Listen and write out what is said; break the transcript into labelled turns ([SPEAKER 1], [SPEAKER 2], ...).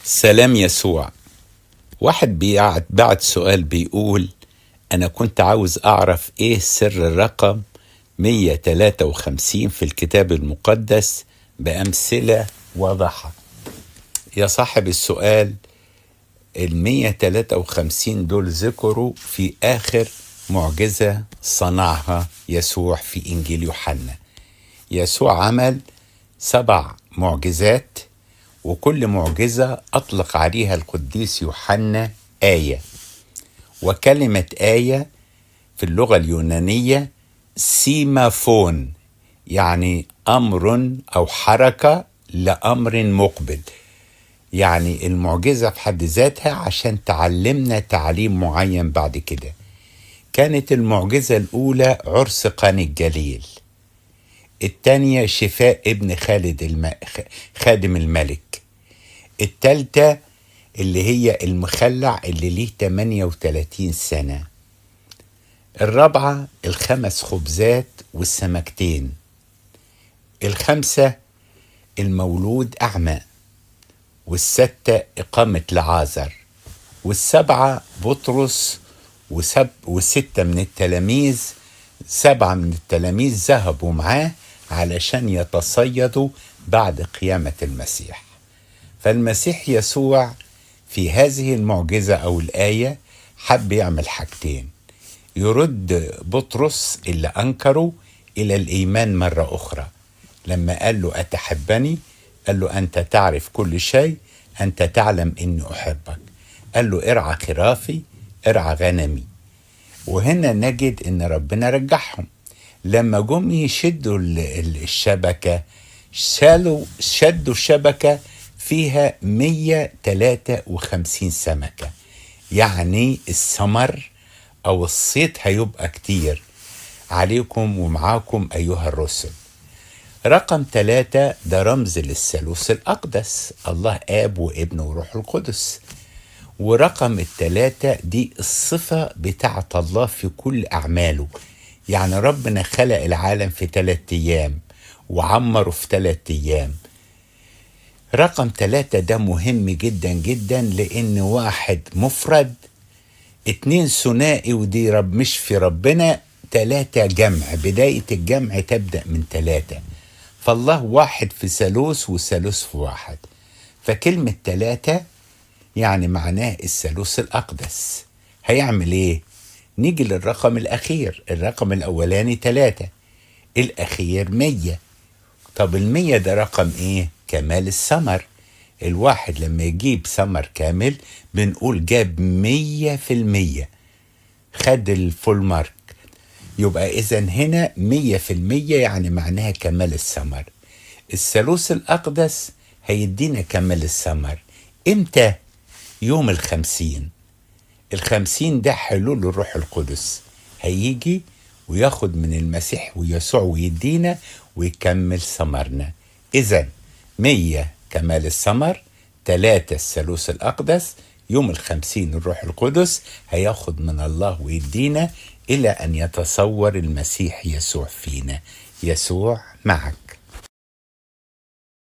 [SPEAKER 1] سلام يسوع. واحد بعت سؤال بيقول: أنا كنت عاوز أعرف إيه سر الرقم 153 في الكتاب المقدس بأمثلة واضحة. يا صاحب السؤال، 153 دول ذكروا في آخر معجزة صنعها يسوع في إنجيل يوحنا. يسوع عمل 7 معجزات، وكل معجزة أطلق عليها القديس يوحنا آية. وكلمة آية في اللغة اليونانية سيمافون، يعني أمر أو حركة لأمر مقبل. يعني المعجزة في حد ذاتها عشان تعلمنا تعليم معين بعد كده. كانت المعجزة الأولى عرس قانا الجليل، الثانية شفاء ابن خادم الملك، الثالثة اللي هي المخلع اللي ليه 38 سنة، الرابعة 5 خبزات والسمكتين، الخامسة المولود أعمى، والستة إقامة لعازر، والسبعة بطرس، وستة من التلاميذ. 7 من التلاميذ ذهبوا معاه علشان يتصيدوا بعد قيامة المسيح. فالمسيح يسوع في هذه المعجزة أو الآية حب يعمل حاجتين: يرد بطرس اللي أنكره إلى الإيمان مرة أخرى. لما قال له أتحبني؟ قال له أنت تعرف كل شيء، أنت تعلم إني أحبك. قال له ارعى خرافي، ارعى غنمي. وهنا نجد إن ربنا رجعهم. لما جم يشدوا الشبكة، شدوا الشبكة فيها 153 سمكة. يعني الثمر أو الصيد هيبقى كتير عليكم ومعاكم أيها الرسل. رقم 3 ده رمز للثالوث الأقدس، الله آب وابن وروح القدس. ورقم 3 دي الصفة بتاعة الله في كل أعماله. يعني ربنا خلق العالم في 3 أيام وعمره في 3 أيام. رقم 3 ده مهم جدا جدا، لأن 1 مفرد، 2 ثنائي ودي مش في ربنا، 3 جمع. بداية الجمع تبدأ من 3. فالله واحد في ثالوث وثالوث في واحد. فكلمة 3 يعني معناه الثالوث الأقدس. هيعمل إيه؟ نيجي للرقم الأخير. الرقم الأولاني 3، الأخير 100. طب 100 ده رقم إيه؟ كمال الثمر. الواحد لما يجيب ثمر كامل بنقول جاب 100%، خد الفول مارك. يبقى إذن هنا 100% يعني معناها كمال الثمر. الثالوث الأقدس هيدينا كمال الثمر إمتى؟ يوم 50. 50 ده حلول الروح القدس، هيجي وياخد من المسيح ويسوع ويدينا ويكمل ثمرنا. إذن 100 كمال الثمر، 3 الثالوث الأقدس، يوم 50 الروح القدس هياخد من الله ويدينا إلى أن يتصور المسيح يسوع فينا. يسوع معك.